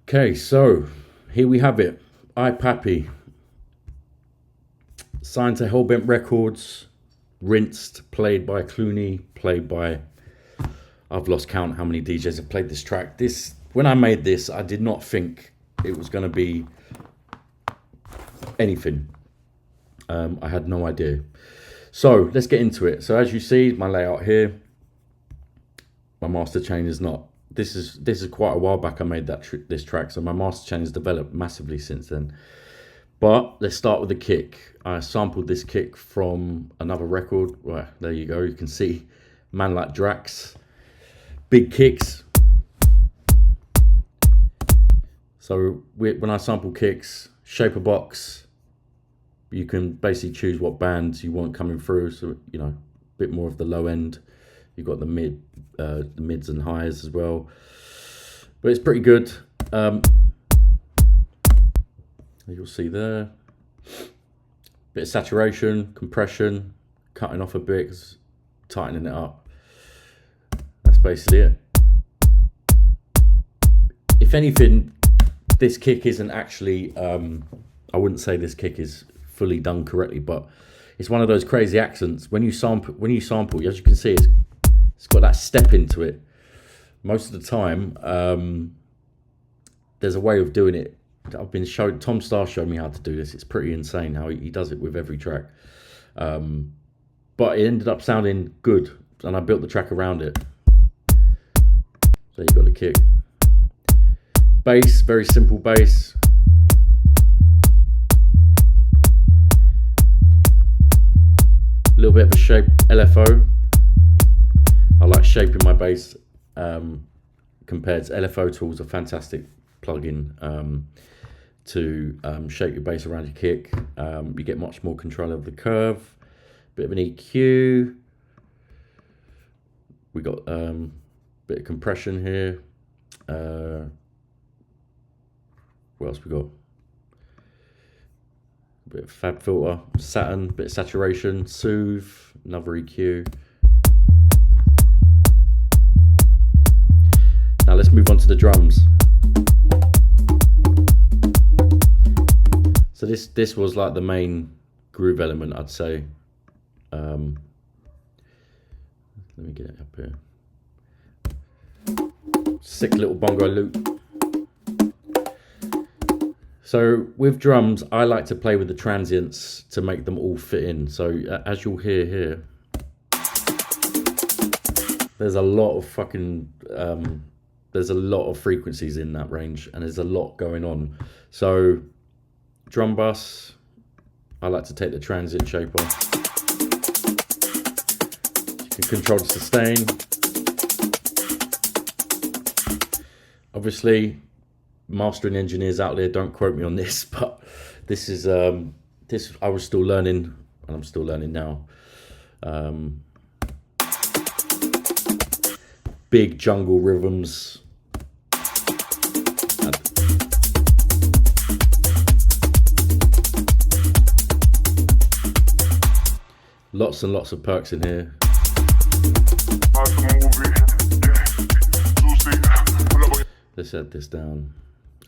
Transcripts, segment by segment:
Okay, so here we have it. Papi, signed to Hellbent Records, rinsed, played by Clooney, played by, I've lost count how many DJs have played this track. When I made this, I did not think it was going to be anything. I had no idea. So let's get into it. So as you see, my layout here, my master chain is not. This is quite a while back I made this track, so my master chain has developed massively since then. But let's start with the kick. I sampled this kick from another record. Well, there you go. You can see Man Like Drax, big kicks. So when I sample kicks, shape a box. You can basically choose what bands you want coming through. So a bit more of the low end. You've got the mids and highs as well, but it's pretty good. You'll see there, bit of saturation, compression, cutting off a bit, tightening it up. That's basically it. If anything, this kick isn't actually. I wouldn't say this kick is fully done correctly, but it's one of those crazy accents. When you sample, as you can see, it's got that step into it. Most of the time, there's a way of doing it. I've been showed. Tom Starr showed me how to do this. It's pretty insane how he does it with every track. But it ended up sounding good, and I built the track around it. So you got the kick, bass, very simple bass. A little bit of a shape LFO. I like shaping my bass compared to LFO tools, a fantastic plugin to shape your bass around your kick. You get much more control over the curve. Bit of an EQ. We got a bit of compression here. What else we got? A bit of fab filter, Saturn, bit of saturation, soothe, another EQ. Now let's move on to the drums. So this was like the main groove element, I'd say. Let me get it up here. Sick little bongo loop. So with drums, I like to play with the transients to make them all fit in. So as you'll hear here, there's a lot of there's a lot of frequencies in that range, and there's a lot going on. So drum bus, I like to take the transient shaper. You can control the sustain. Obviously, mastering engineers out there, don't quote me on this, but this is I was still learning, and I'm still learning now. Big jungle rhythms. Lots and lots of perks in here. Let's add this down.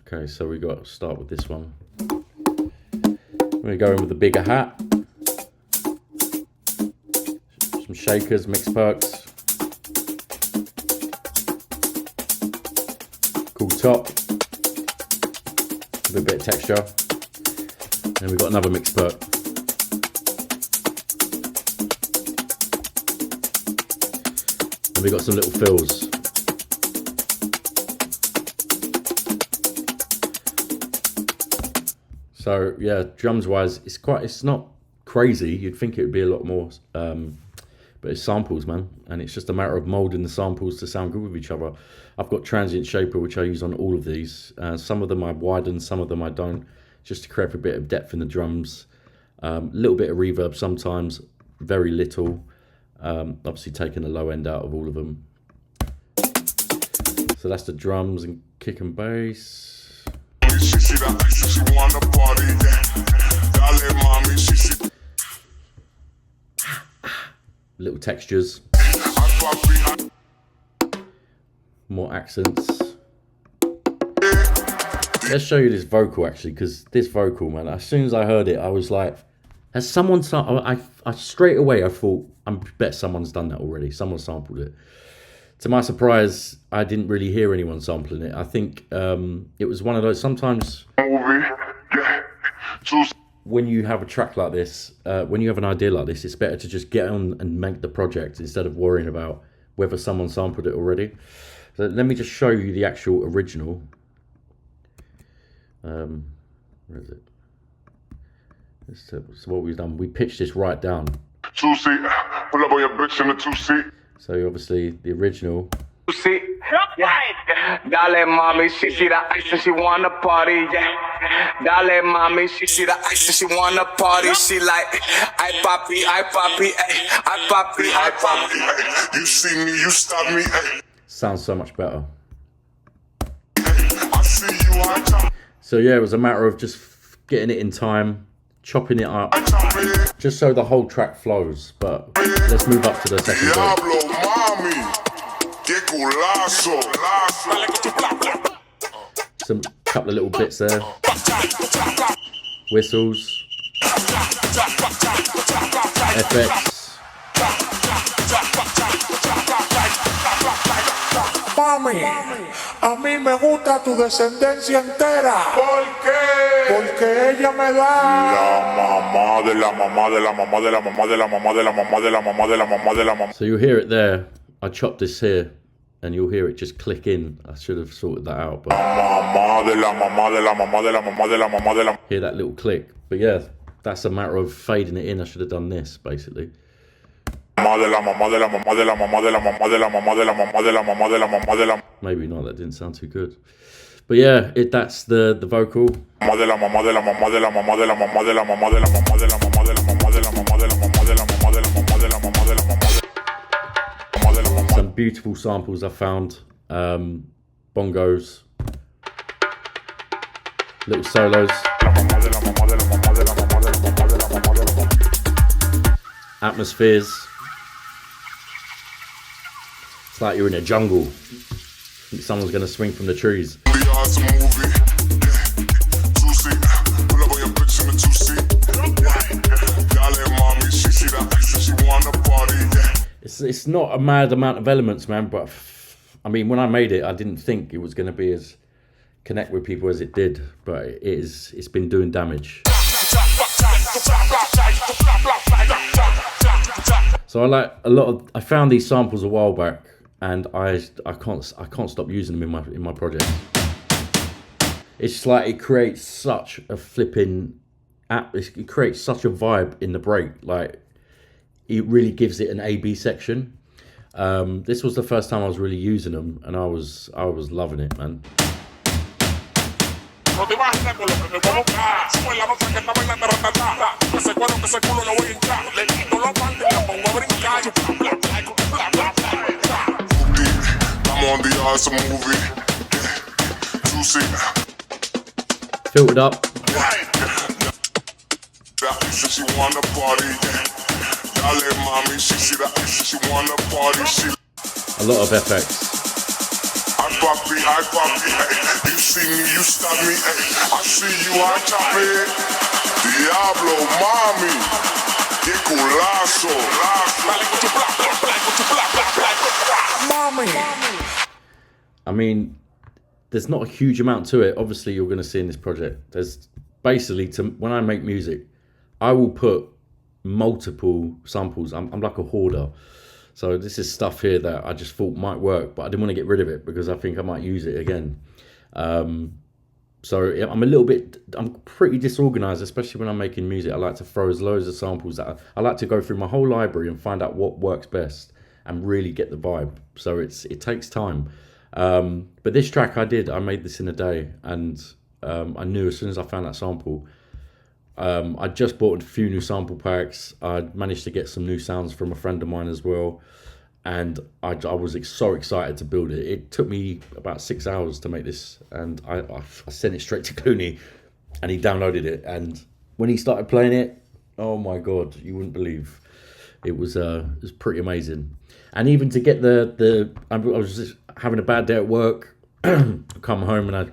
Okay, so we got to start with this one. We're going with the bigger hat. Some shakers, mixed perks. Cool top. With a bit of texture. And we've got another mixed perk. And we got some little fills. So yeah, drums wise, it's not crazy. You'd think it would be a lot more, but it's samples, man, and it's just a matter of molding the samples to sound good with each other. I've got transient shaper, which I use on all of these. Some of them I widen, some of them I don't, just to create a bit of depth in the drums. A little bit of reverb sometimes, very little. Obviously taking the low end out of all of them. So that's the drums and kick and bass. Little textures. More accents. let's show you this vocal actually, because this vocal, man, as soon as I heard it, I was like, has someone, I straight away, I thought, I bet someone's done that already. Someone sampled it. To my surprise, I didn't really hear anyone sampling it. I think it was one of those, sometimes when you have a track like this, when you have an idea like this, it's better to just get on and make the project instead of worrying about whether someone sampled it already. So let me just show you the actual original. Where is it? So what we've done, we pitched this right down. Two-seat, pull up on your bitch in the two-seat. So obviously the original. See, yeah. Dale mommy, she see the ice and she wanna party, yeah. Dale mommy, she see the ice and she wanna party. She like, I papi, I papi, I papi, I papi. You see me, you stop me. Sounds so much better. I see you, I chop. So yeah, it was a matter of just getting it in time, chopping it up, just so the whole track flows. But let's move up to the second verse. Diablo, mami. Que culazo. Some couple of little bits there. Whistles. FX. Mami, a mí me gusta tu descendencia entera. ¿Por qué? Porque ella me da la mamá de la mamá de la mamá de la mamá de la mamá de la mamá de la mamá de la mamá de la mamá. So you'll hear it there. I chopped this here, and you'll hear it just click in. I should have sorted that out, but Mamá de la mamá de la mamá de la mamá de la mamá de la. hear that little click. But yeah, that's a matter of fading it in. I should have done this basically. Mamá de la mamá de la mamá de la mamá de la mamá de la mamá de la mamá de la mamá de la mamá de la. Maybe not. That didn't sound too good. But yeah, that's the vocal. Mamá de la mamá de la mamá de la mamá de la mamá de la mamá de la mamá de la mamá de la mamá de la mamá de la mamá de la mamá de la mamá de la mamá de la mamá. Some beautiful samples I found. Bongos, little solos, atmospheres. It's like you're in a jungle. I think someone's gonna swing from the trees. It's not a mad amount of elements, man, but I mean, when I made it, I didn't think it was going to be as connect with people as it did, but it's been doing damage. So I found these samples a while back, and I can't stop using them in my project. It's just like it creates such a it creates such a vibe in the break, like it really gives it an A-B section. This was the first time I was really using them, and I was loving it, man. Filtered up. A lot of FX. I papi, you see me, you stop me, I see you, I chop it. Diablo, mami, que culazo. Mami. I mean, there's not a huge amount to it. Obviously, you're going to see in this project. There's basically, when I make music, I will put multiple samples. I'm like a hoarder. So this is stuff here that I just thought might work, but I didn't want to get rid of it because I think I might use it again. So I'm pretty disorganized, especially when I'm making music. I like to throw loads of samples at. I like to go through my whole library and find out what works best and really get the vibe. So it takes time. But this track I made this in a day, and I knew as soon as I found that sample, I just bought a few new sample packs. I managed to get some new sounds from a friend of mine as well, and I was so excited to build it. It took me about 6 hours to make this, and I sent it straight to Clooney, and he downloaded it. And when he started playing it, oh my god, you wouldn't believe. It was pretty amazing. And even to get I was just having a bad day at work. I come home and